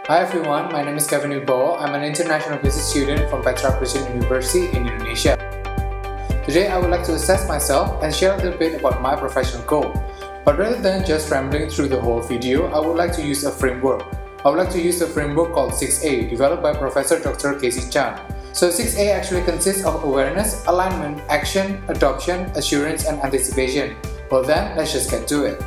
Hi everyone, my name is Wibowo. I'm an international business student from Petra University in Indonesia. Today I would like to assess myself and share a little bit about my professional goal. But rather than just rambling through the whole video, I would like to use a framework. I would like to use a framework called 6A, developed by Professor Dr. Casey Chan. So 6A actually consists of awareness, alignment, action, adoption, assurance, and anticipation. Well then, let's just get to it.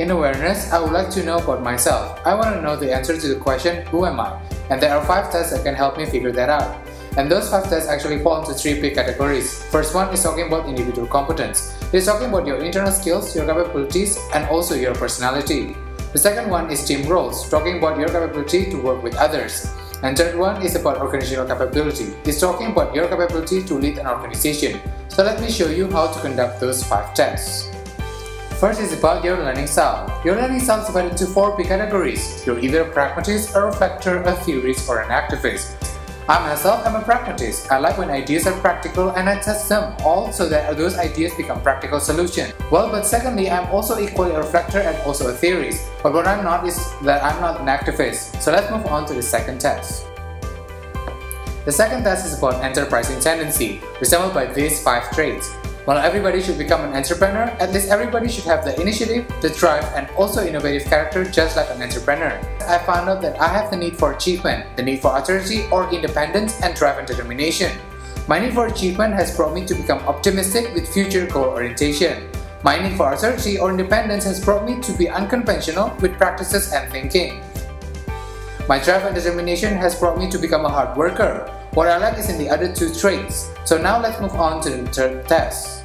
In awareness, I would like to know about myself. I want to know the answer to the question, who am I? And there are 5 tests that can help me figure that out. And those 5 tests actually fall into 3 big categories. First one is talking about individual competence. It is talking about your internal skills, your capabilities, and also your personality. The second one is team roles, talking about your capability to work with others. And third one is about organizational capability. It's talking about your capability to lead an organization. So let me show you how to conduct those 5 tests. First is about your learning style. Your learning style is divided into 4 big categories. You're either a pragmatist, a reflector, a theorist, or an activist. I myself am a pragmatist. I like when ideas are practical and I test them all so that those ideas become practical solutions. Well, but secondly, I'm also equally a reflector and also a theorist. But what I'm not is that I'm not an activist. So let's move on to the second test. The second test is about enterprising tendency, resembled by these 5 traits. While everybody should become an entrepreneur, at least everybody should have the initiative, the drive, and also innovative character just like an entrepreneur. I found out that I have the need for achievement, the need for authority or independence, and drive and determination. My need for achievement has brought me to become optimistic with future goal orientation. My need for authority or independence has brought me to be unconventional with practices and thinking. My drive and determination has brought me to become a hard worker. What I like is in the other 2 traits. So now let's move on to the third test.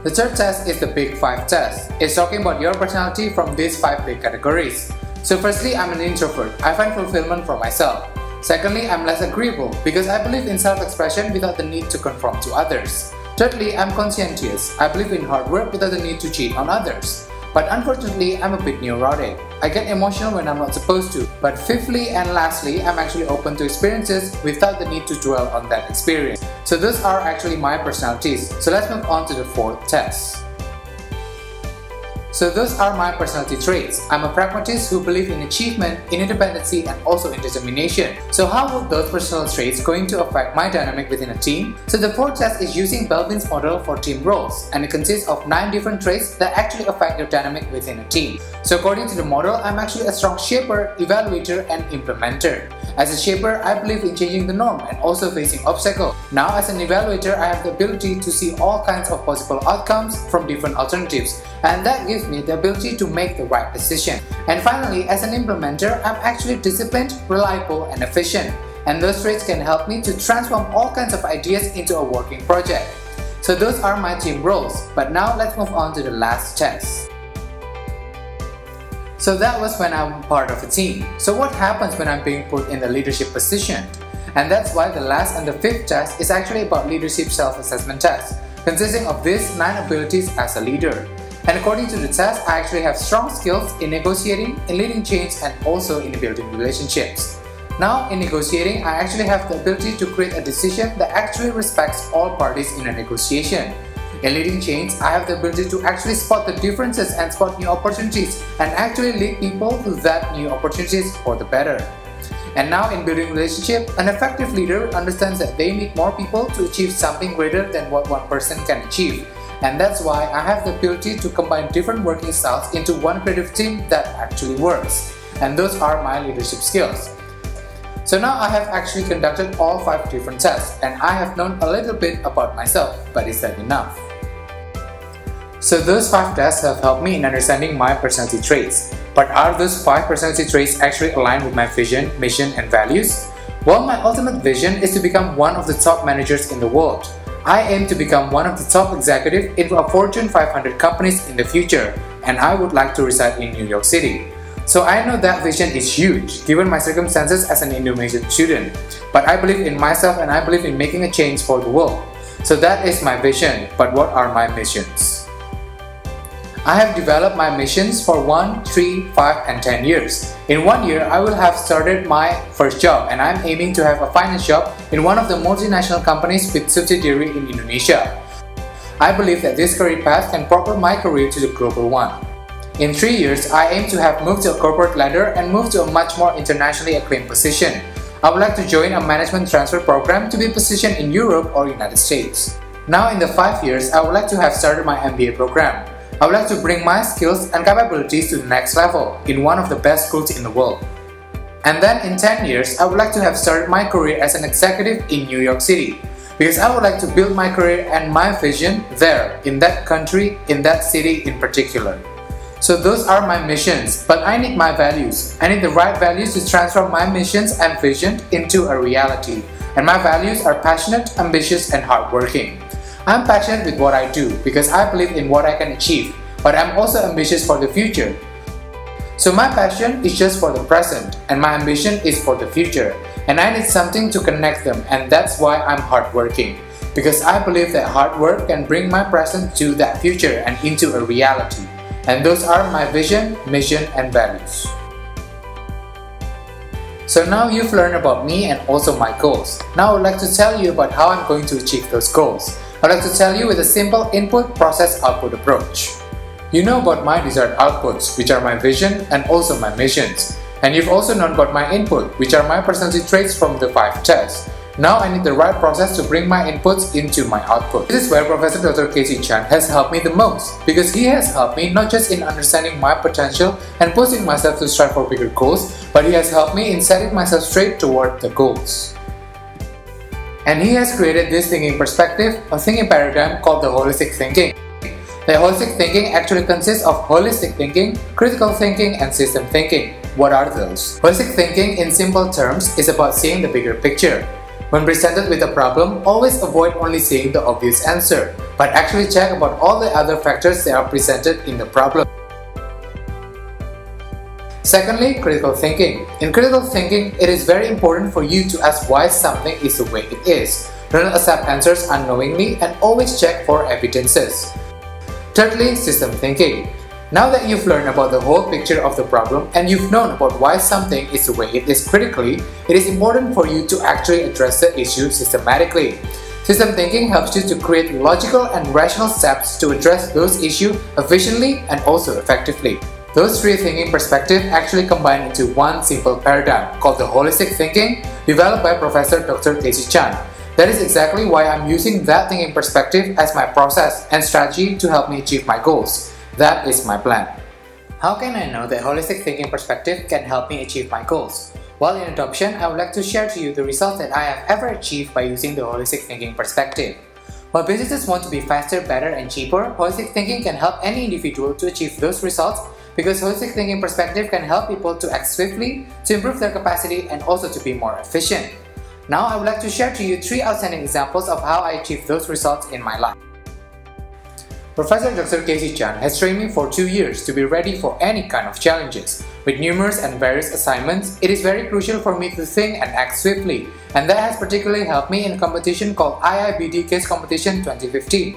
The third test is the Big 5 test. It's talking about your personality from these 5 big categories. So firstly, I'm an introvert. I find fulfillment for myself. Secondly, I'm less agreeable because I believe in self-expression without the need to conform to others. Thirdly, I'm conscientious. I believe in hard work without the need to cheat on others. But unfortunately, I'm a bit neurotic. I get emotional when I'm not supposed to. But fifthly and lastly, I'm actually open to experiences without the need to dwell on that experience. So those are actually my personalities. So let's move on to the 4th test. So those are my personality traits. I'm a pragmatist who believes in achievement, in independency, and also in determination. So how will those personal traits going to affect my dynamic within a team? So the 4th test is using Belbin's model for team roles, and it consists of 9 different traits that actually affect your dynamic within a team. So according to the model, I'm actually a strong shaper, evaluator, and implementer. As a shaper, I believe in changing the norm and also facing obstacles. Now as an evaluator, I have the ability to see all kinds of possible outcomes from different alternatives, and that gives me the ability to make the right decision. And finally, as an implementer, I'm actually disciplined, reliable, and efficient. And those traits can help me to transform all kinds of ideas into a working project. So those are my team roles. But now let's move on to the last test. So that was when I'm part of a team. So what happens when I'm being put in the leadership position? And that's why the last and the 5th test is actually about leadership self-assessment test, consisting of these 9 abilities as a leader. And according to the test, I actually have strong skills in negotiating, in leading change, and also in building relationships. Now, in negotiating, I actually have the ability to create a decision that actually respects all parties in a negotiation. In leading change, I have the ability to actually spot the differences and spot new opportunities and actually lead people to that new opportunities for the better. And now in building relationship, an effective leader understands that they need more people to achieve something greater than what one person can achieve. And that's why I have the ability to combine different working styles into one creative team that actually works. And those are my leadership skills. So now I have actually conducted all 5 different tests and I have known a little bit about myself, but is that enough? So those 5 tests have helped me in understanding my personality traits. But are those 5 personality traits actually aligned with my vision, mission, and values? Well, my ultimate vision is to become one of the top managers in the world. I aim to become one of the top executives in a Fortune 500 companies in the future, and I would like to reside in New York City. So I know that vision is huge, given my circumstances as an Indonesian student. But I believe in myself and I believe in making a change for the world. So that is my vision, but what are my missions? I have developed my missions for 1, 3, 5, and 10 years. In 1 year, I will have started my first job and I'm aiming to have a finance job in one of the multinational companies with subsidiary in Indonesia. I believe that this career path can propel my career to the global one. In 3 years, I aim to have moved to a corporate ladder and moved to a much more internationally acclaimed position. I would like to join a management transfer program to be positioned in Europe or United States. Now in the 5 years, I would like to have started my MBA program. I would like to bring my skills and capabilities to the next level in one of the best schools in the world. And then in 10 years, I would like to have started my career as an executive in New York City, because I would like to build my career and my vision there, in that country, in that city in particular. So those are my missions, but I need my values. I need the right values to transform my missions and vision into a reality. And my values are passionate, ambitious, and hardworking. I'm passionate with what I do because I believe in what I can achieve, but I'm also ambitious for the future. So my passion is just for the present, and my ambition is for the future, and I need something to connect them, and that's why I'm hardworking. Because I believe that hard work can bring my present to that future and into a reality. And those are my vision, mission, and values. So now you've learned about me and also my goals. Now I would like to tell you about how I'm going to achieve those goals. I'd like to tell you with a simple input, process, output approach. You know about my desired outputs, which are my vision and also my missions. And you've also known about my input, which are my personality traits from the 5 tests. Now I need the right process to bring my inputs into my output. This is where Professor Dr. Casey Chan has helped me the most, because he has helped me not just in understanding my potential and pushing myself to strive for bigger goals, but he has helped me in setting myself straight toward the goals. And he has created this thinking perspective, a thinking paradigm called the holistic thinking. The holistic thinking actually consists of holistic thinking, critical thinking, and system thinking. What are those? Holistic thinking, in simple terms, is about seeing the bigger picture. When presented with a problem, always avoid only seeing the obvious answer, but actually check about all the other factors that are presented in the problem. Secondly, critical thinking. In critical thinking, it is very important for you to ask why something is the way it is. Do not accept answers unknowingly and always check for evidences. Thirdly, system thinking. Now that you've learned about the whole picture of the problem and you've known about why something is the way it is critically, it is important for you to actually address the issue systematically. System thinking helps you to create logical and rational steps to address those issues efficiently and also effectively. Those 3 thinking perspectives actually combine into one simple paradigm called the holistic thinking, developed by Professor Dr. Casey Chan. That is exactly why I'm using that thinking perspective as my process and strategy to help me achieve my goals. That is my plan. How can I know that holistic thinking perspective can help me achieve my goals? Well, in adoption, I would like to share to you the results that I have ever achieved by using the holistic thinking perspective. While businesses want to be faster, better, and cheaper, holistic thinking can help any individual to achieve those results because holistic thinking perspective can help people to act swiftly, to improve their capacity, and also to be more efficient. Now I would like to share to you 3 outstanding examples of how I achieved those results in my life. Professor Dr. Casey Chan has trained me for 2 years to be ready for any kind of challenges. With numerous and various assignments, it is very crucial for me to think and act swiftly, and that has particularly helped me in a competition called IIBD Case Competition 2015.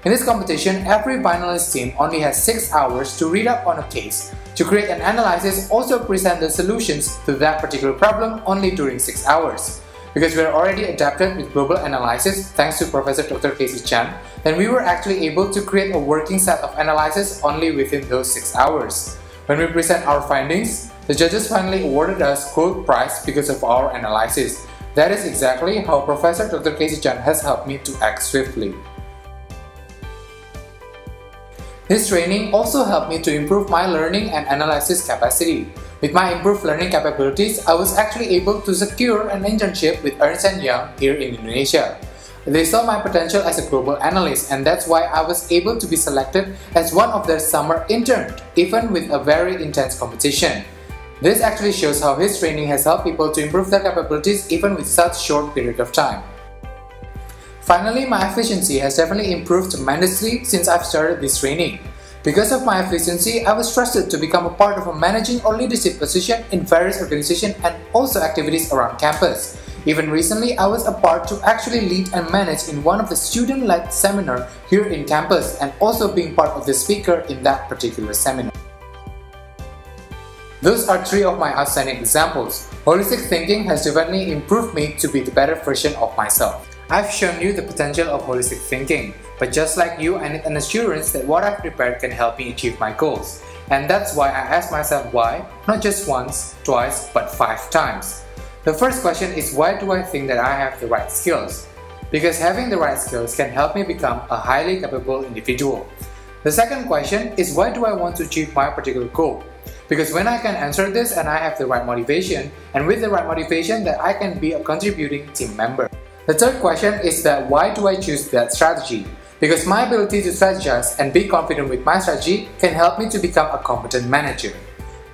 In this competition, every finalist team only has 6 hours to read up on a case, to create an analysis, also present the solutions to that particular problem only during 6 hours. Because we are already adapted with global analysis thanks to Professor Dr. Casey Chan, then we were actually able to create a working set of analysis only within those 6 hours. When we present our findings, the judges finally awarded us gold prize because of our analysis. That is exactly how Professor Dr. Casey Chan has helped me to act swiftly. This training also helped me to improve my learning and analysis capacity. With my improved learning capabilities, I was actually able to secure an internship with Ernst & Young here in Indonesia. They saw my potential as a global analyst, and that's why I was able to be selected as one of their summer interns, even with a very intense competition. This actually shows how his training has helped people to improve their capabilities even with such short period of time. Finally, my efficiency has definitely improved tremendously since I've started this training. Because of my efficiency, I was trusted to become a part of a managing or leadership position in various organizations and also activities around campus. Even recently, I was a part to actually lead and manage in one of the student-led seminar here in campus and also being part of the speaker in that particular seminar. Those are 3 of my outstanding examples. Holistic thinking has definitely improved me to be the better version of myself. I've shown you the potential of holistic thinking, but just like you, I need an assurance that what I've prepared can help me achieve my goals. And that's why I ask myself why, not just once, twice, but 5 times. The first question is, why do I think that I have the right skills? Because having the right skills can help me become a highly capable individual. The second question is, why do I want to achieve my particular goal? Because when I can answer this and I have the right motivation, and with the right motivation that I can be a contributing team member. The third question is that why do I choose that strategy? Because my ability to strategize and be confident with my strategy can help me to become a competent manager.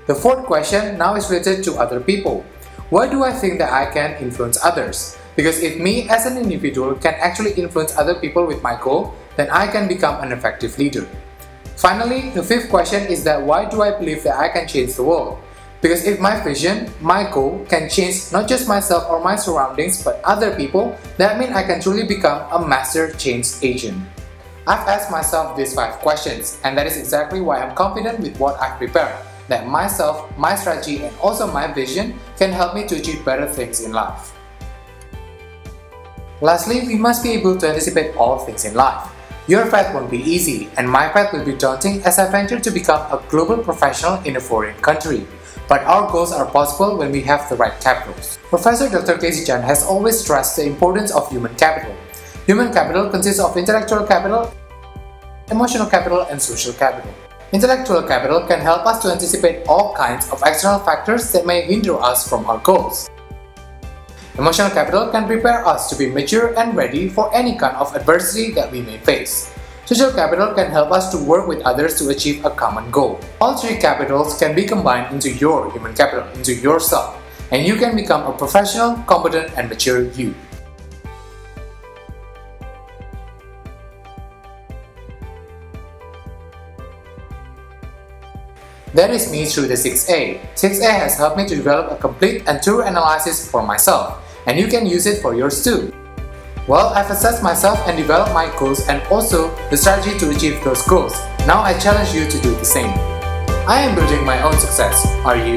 The fourth question now is related to other people. Why do I think that I can influence others? Because if me as an individual can actually influence other people with my goal, then I can become an effective leader. Finally, the fifth question is that why do I believe that I can change the world? Because if my vision, my goal, can change not just myself or my surroundings but other people, that means I can truly become a master change agent. I've asked myself these 5 questions, and that is exactly why I'm confident with what I've prepared, that myself, my strategy, and also my vision can help me to achieve better things in life. Lastly, we must be able to anticipate all things in life. Your path won't be easy, and my path will be daunting as I venture to become a global professional in a foreign country. But our goals are possible when we have the right capitals. Professor Dr. Casey Chan has always stressed the importance of human capital. Human capital consists of intellectual capital, emotional capital, and social capital. Intellectual capital can help us to anticipate all kinds of external factors that may hinder us from our goals. Emotional capital can prepare us to be mature and ready for any kind of adversity that we may face. Social capital can help us to work with others to achieve a common goal. All 3 capitals can be combined into your human capital, into yourself, and you can become a professional, competent, and mature you. That is me through the 6A. 6A has helped me to develop a complete and thorough analysis for myself, and you can use it for yours too. Well, I've assessed myself and developed my goals and also the strategy to achieve those goals. Now I challenge you to do the same. I am building my own success. Are you?